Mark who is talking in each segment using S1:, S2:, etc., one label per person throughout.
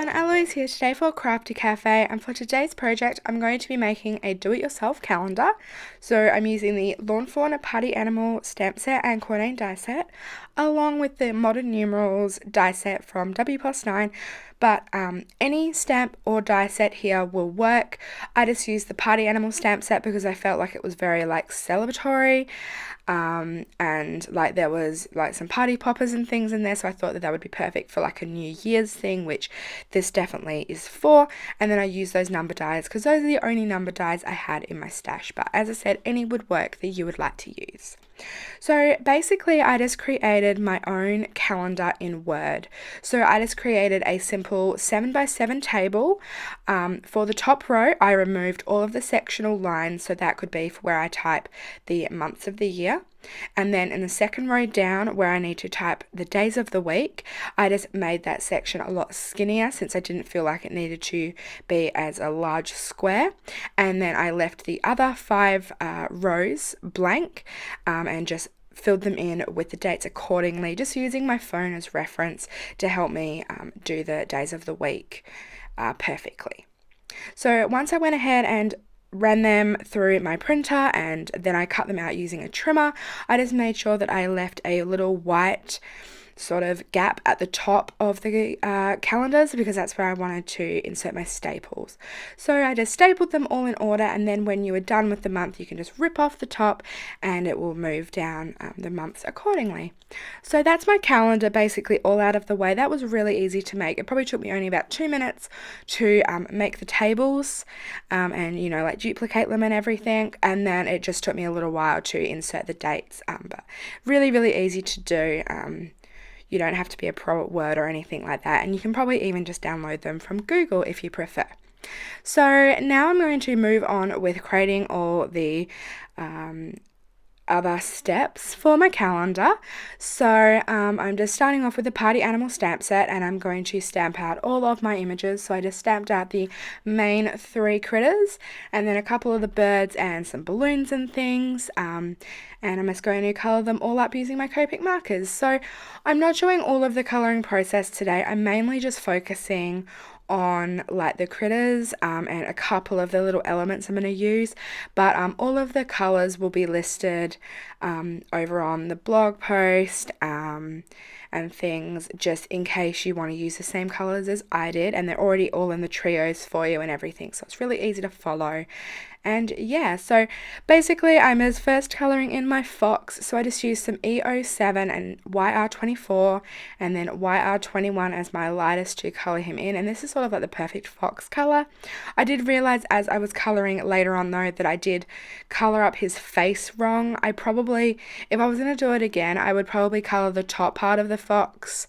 S1: everyone, Eloise here today for Craftie Cafe, and for today's project I'm going to be making a do-it-yourself calendar. So I'm using the Lawn Fawn Party Animal stamp set and coordinate die set, along with the Modern Numerals die set from W+9, but any stamp or die set here will work. I just used the Party Animal stamp set because I felt like it was very celebratory, and there was some party poppers and things in there, so I thought that would be perfect for a New Year's thing, which this definitely is for. And then I used those number dies because those are the only number dies I had in my stash, but as I said, any would work that you would like to use. So basically I just created my own calendar in Word. So I just created a simple 7x7 table. For the top row I removed all of the sectional lines, so that could be for where I type the months of the year. And then in the second row down where I need to type the days of the week, I just made that section a lot skinnier since I didn't feel like it needed to be as a large square. And then I left the other 5 rows blank and just filled them in with the dates accordingly, just using my phone as reference to help me do the days of the week perfectly. So once I went ahead and ran them through my printer and then I cut them out using a trimmer, I just made sure that I left a little white sort of gap at the top of the calendars because that's where I wanted to insert my staples. So I just stapled them all in order, and then when you are done with the month you can just rip off the top and it will move down the months accordingly. So that's my calendar basically all out of the way. That was really easy to make. It probably took me only about 2 minutes to make the tables and duplicate them and everything, and then it just took me a little while to insert the dates, but really easy to do. You don't have to be a pro at Word or anything like that, and you can probably even just download them from Google if you prefer. So now I'm going to move on with creating all the other steps for my calendar. So I'm just starting off with the Party Animal stamp set, and I'm going to stamp out all of my images. So I just stamped out the main 3 critters and then a couple of the birds and some balloons and things, and I'm just going to colour them all up using my Copic markers. So I'm not showing all of the colouring process today. I'm mainly just focusing on the critters and a couple of the little elements I'm going to use, but all of the colours will be listed over on the blog post and things, just in case you want to use the same colours as I did, and they're already all in the trios for you and everything, so it's really easy to follow. And yeah, so basically I'm as first colouring in my fox, so I just used some E07 and YR24 and then YR21 as my lightest to colour him in, and this is sort of the perfect fox colour. I did realise as I was colouring later on though that I did colour up his face wrong. I probably, if I was going to do it again, I would probably colour the top part of the fox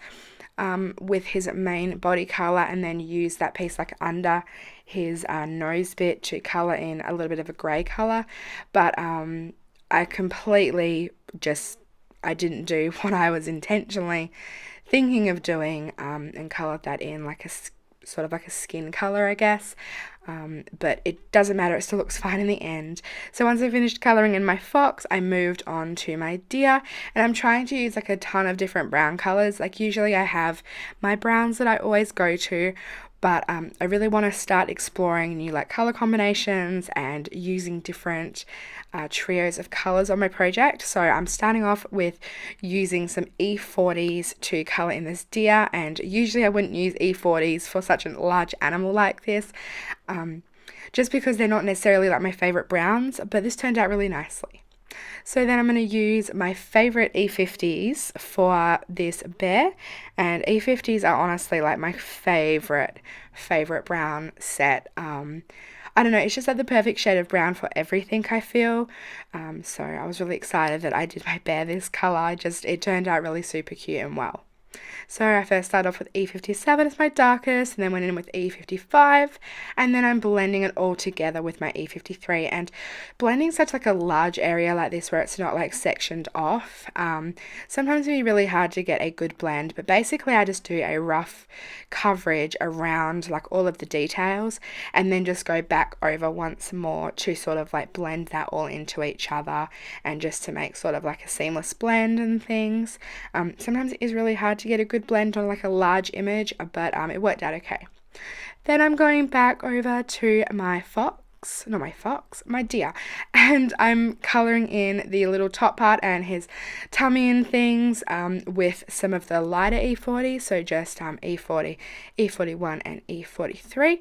S1: with his main body colour, and then use that piece under his nose bit to colour in a little bit of a grey colour. But I completely I didn't do what I was intentionally thinking of doing, and coloured that in sort of a skin colour, I guess. But it doesn't matter, it still looks fine in the end. So once I finished colouring in my fox, I moved on to my deer, and I'm trying to use a ton of different brown colours. Usually I have my browns that I always go to, but I really want to start exploring new colour combinations and using different trios of colours on my project. So I'm starting off with using some E40s to colour in this deer, and usually I wouldn't use E40s for such a large animal like this, just because they're not necessarily my favourite browns, but this turned out really nicely. So then I'm going to use my favourite E50s for this bear, and E50s are honestly my favourite brown set. I don't know, it's just the perfect shade of brown for everything, I feel. So I was really excited that I did my bear this colour. It turned out really super cute and well. So I first started off with E57 as my darkest, and then went in with E55, and then I'm blending it all together with my E53. And blending such a large area like this where it's not sectioned off, sometimes it can be really hard to get a good blend, but basically I just do a rough coverage around all of the details, and then just go back over once more to sort of blend that all into each other, and just to make sort of a seamless blend and things. Sometimes it is really hard to get a good blend on a large image, but it worked out okay. Then I'm going back over to my my deer, and I'm colouring in the little top part and his tummy and things with some of the lighter E40, so just E40, E41 and E43.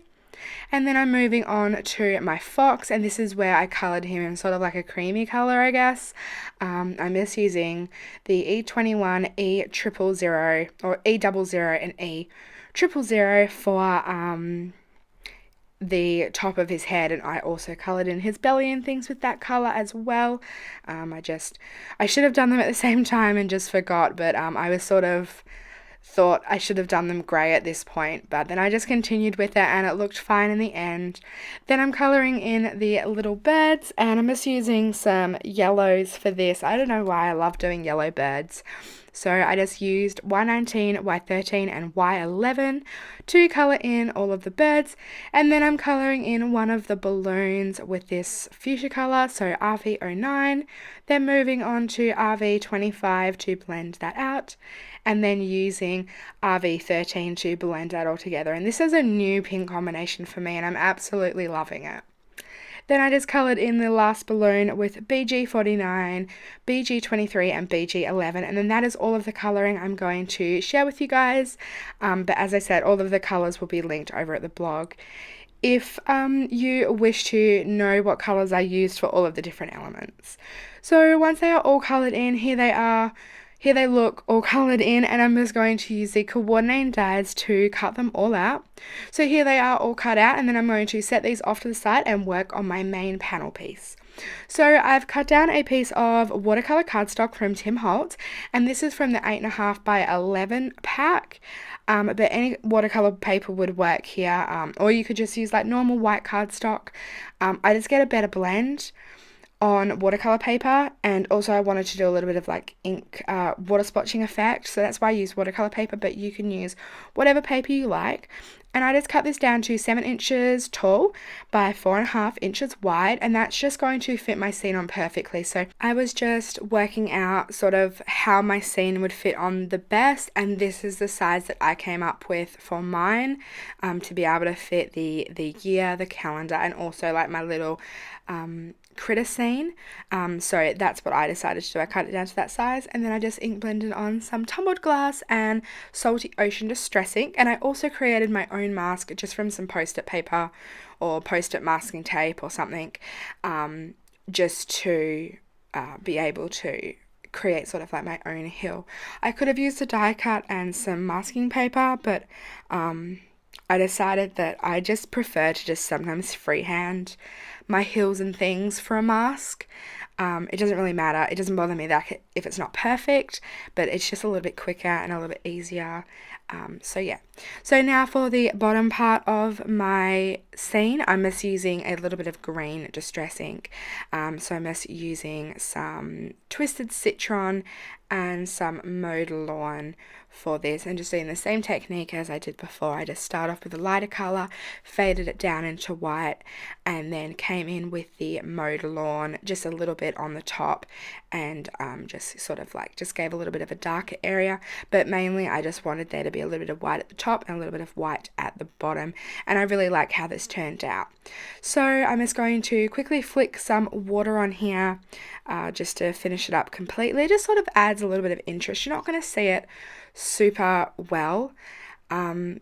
S1: And then I'm moving on to my fox, and this is where I coloured him in sort of like a creamy colour, I guess. I'm just using the E21, E000, or E00 and E000 for the top of his head, and I also coloured in his belly and things with that colour as well. I should have done them at the same time and just forgot, but I was sort of thought I should have done them grey at this point, but then I just continued with it and it looked fine in the end. Then I'm colouring in the little birds, and I'm just using some yellows for this. I don't know why I love doing yellow birds. So I just used Y19, Y13 and Y11 to colour in all of the birds, and then I'm colouring in one of the balloons with this fuchsia colour, so RV09, then moving on to RV25 to blend that out, and then using RV13 to blend that all together. And this is a new pink combination for me and I'm absolutely loving it. Then I just coloured in the last balloon with BG49, BG23 and BG11, and then that is all of the colouring I'm going to share with you guys. But as I said, all of the colours will be linked over at the blog. If you wish to know what colours I used for all of the different elements. So once they are all coloured in, here they are. Here they look all coloured in, and I'm just going to use the coordinating dies to cut them all out. So here they are all cut out, and then I'm going to set these off to the side and work on my main panel piece. So I've cut down a piece of watercolour cardstock from Tim Holtz, and this is from the 8.5 by 11 pack. But any watercolour paper would work here, or you could just use like normal white cardstock. I just get a better blend on watercolor paper, and also I wanted to do a little bit of like ink water splotching effect, so that's why I use watercolor paper, but you can use whatever paper you like. And I just cut this down to 7 inches tall by 4.5 inches wide, and that's just going to fit my scene on perfectly. So I was just working out sort of how my scene would fit on the best, and this is the size that I came up with for mine, to be able to fit the year, the calendar, and also like my little critter scene. So that's what I decided to do. I cut it down to that size, and then I just ink blended on some tumbled glass and Salty Ocean Distress ink, and I also created my own mask just from some post-it paper or post-it masking tape or something, just to be able to create sort of like my own hill. I could have used a die cut and some masking paper, but I decided that I just prefer to just sometimes freehand my hills and things for a mask. It doesn't really matter. It doesn't bother me that if it's not perfect, but it's just a little bit quicker and a little bit easier. So yeah. So now for the bottom part of my scene, I'm just using a little bit of green distress ink. So I'm just using some Twisted Citron and some Mowed Lawn for this, and just doing the same technique as I did before. I just start off with a lighter colour, faded it down into white, and then came in with the Mowed Lawn just a little bit on the top, and just sort of like just gave a little bit of a darker area, but mainly I just wanted there to be a little bit of white at the top and a little bit of white at the bottom, and I really like how this turned out. So I'm just going to quickly flick some water on here just to finish it up completely. It just sort of adds a little bit of interest. You're not going to see it super well,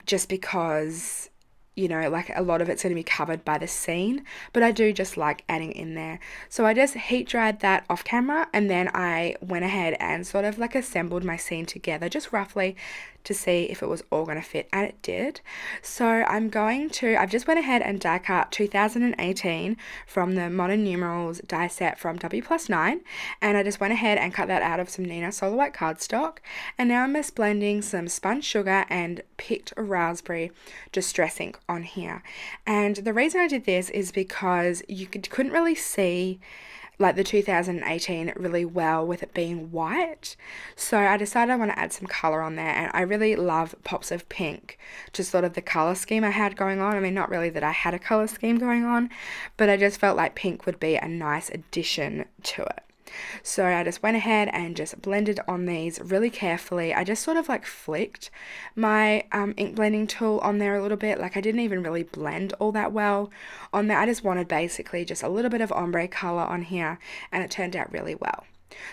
S1: just because, you know, like a lot of it's going to be covered by the scene, but I do just like adding in there. So I just heat dried that off camera, and then I went ahead and sort of like assembled my scene together just roughly to see if it was all going to fit, and it did. So I've just went ahead and die cut 2018 from the Modern Numerals die set from W+9, and I just went ahead and cut that out of some Nina Solar White cardstock, and now I'm just blending some spun sugar and picked raspberry distress ink on here. And the reason I did this is because you couldn't really see like the 2018 really well with it being white, so I decided I want to add some colour on there, and I really love pops of pink, just sort of the colour scheme I had going on. I mean, not really that I had a colour scheme going on, but I just felt like pink would be a nice addition to it. So I just went ahead and just blended on these really carefully. I just sort of like flicked my ink blending tool on there a little bit. Like I didn't even really blend all that well on there. I just wanted basically just a little bit of ombre color on here, and it turned out really well.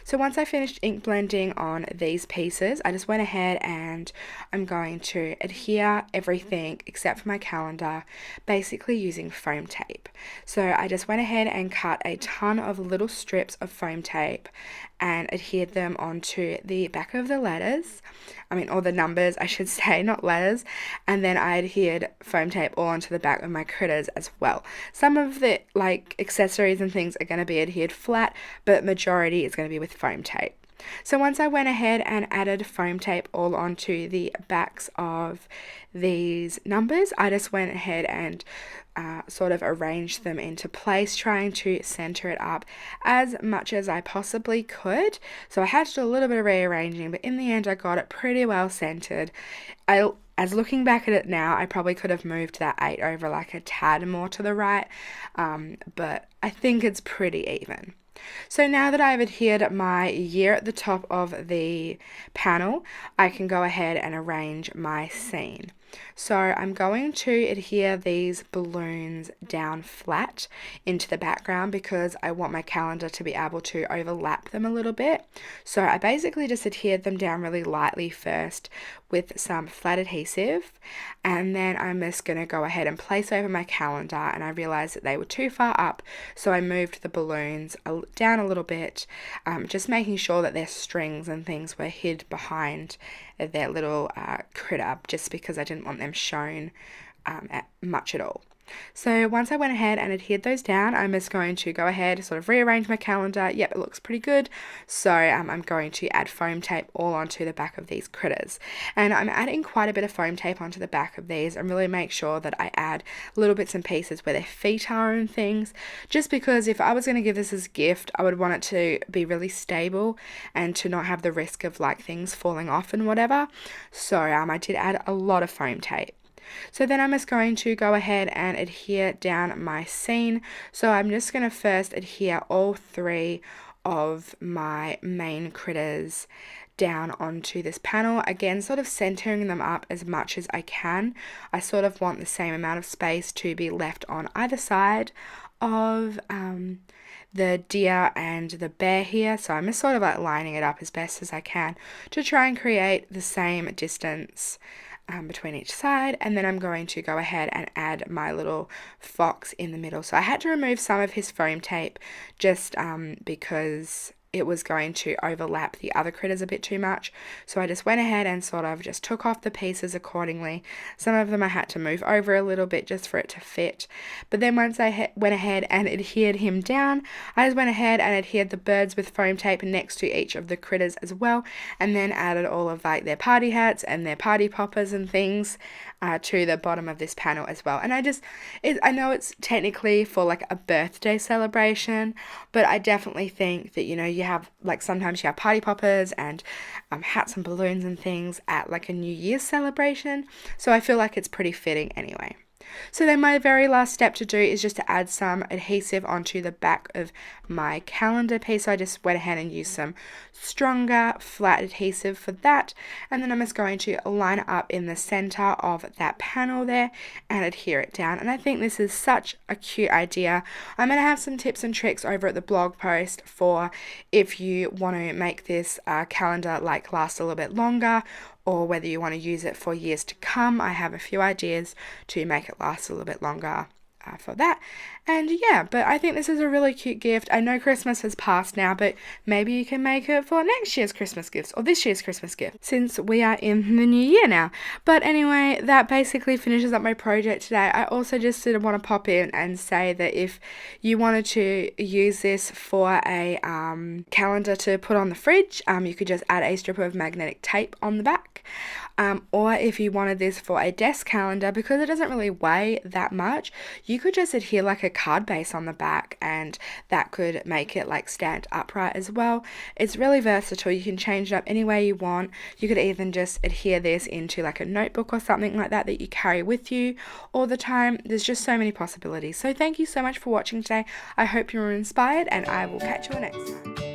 S1: So once I finished ink blending on these pieces, I just went ahead and I'm going to adhere everything except for my calendar, basically using foam tape. So I just went ahead and cut a ton of little strips of foam tape and adhered them onto the back of the letters. Or the numbers, I should say, not letters. And then I adhered foam tape all onto the back of my critters as well. Some of the accessories and things are going to be adhered flat, but majority is going to be with foam tape. So once I went ahead and added foam tape all onto the backs of these numbers, I just went ahead and sort of arranged them into place, trying to center it up as much as I possibly could. So I had to do a little bit of rearranging, but in the end I got it pretty well centered. As looking back at it now, I probably could have moved that 8 over like a tad more to the right, but I think it's pretty even. So now that I've adhered my year at the top of the panel, I can go ahead and arrange my scene. So I'm going to adhere these balloons down flat into the background because I want my calendar to be able to overlap them a little bit. So I basically just adhered them down really lightly first with some flat adhesive, and then I'm just going to go ahead and place over my calendar, and I realized that they were too far up, so I moved the balloons down a little bit, just making sure that their strings and things were hid behind their little critter, just because I didn't want them shown much at all. So once I went ahead and adhered those down, I'm just going to go ahead, sort of rearrange my calendar. Yep, it looks pretty good. So I'm going to add foam tape all onto the back of these critters. And I'm adding quite a bit of foam tape onto the back of these and really make sure that I add little bits and pieces where their feet are and things. Just because if I was going to give this as a gift, I would want it to be really stable and to not have the risk of like things falling off and whatever. So I did add a lot of foam tape. So then I'm just going to go ahead and adhere down my scene. So I'm just going to first adhere all 3 of my main critters down onto this panel. Again, sort of centering them up as much as I can. I sort of want the same amount of space to be left on either side of the deer and the bear here. So I'm just sort of like lining it up as best as I can to try and create the same distance between each side. And then I'm going to go ahead and add my little fox in the middle. So I had to remove some of his foam tape just because it was going to overlap the other critters a bit too much. So I just went ahead and sort of just took off the pieces accordingly. Some of them I had to move over a little bit just for it to fit. But then once I went ahead and adhered him down, I just went ahead and adhered the birds with foam tape next to each of the critters as well, and then added all of like their party hats and their party poppers and things to the bottom of this panel as well. And I know it's technically for like a birthday celebration, but I definitely think that, you have like sometimes you have party poppers and hats and balloons and things at like a New Year's celebration. So I feel like it's pretty fitting anyway. So then my very last step to do is just to add some adhesive onto the back of my calendar piece. So I just went ahead and used some stronger flat adhesive for that, and then I'm just going to line it up in the center of that panel there and adhere it down. And I think this is such a cute idea. I'm going to have some tips and tricks over at the blog post for if you want to make this calendar like last a little bit longer, or whether you want to use it for years to come. I have a few ideas to make it last a little bit longer for that. And yeah, but I think this is a really cute gift. I know Christmas has passed now, but maybe you can make it for next year's Christmas gifts or this year's Christmas gift, since we are in the new year now. But anyway, that basically finishes up my project today. I also just did want to pop in and say that if you wanted to use this for a calendar to put on the fridge, you could just add a strip of magnetic tape on the back. Or if you wanted this for a desk calendar, because it doesn't really weigh that much, you could just adhere like a card base on the back, and that could make it like stand upright as well. It's really versatile. You can change it up any way you want. You could even just adhere this into like a notebook or something like that you carry with you all the time. There's just so many possibilities. So thank you so much for watching today. I hope you were inspired, and I will catch you next time.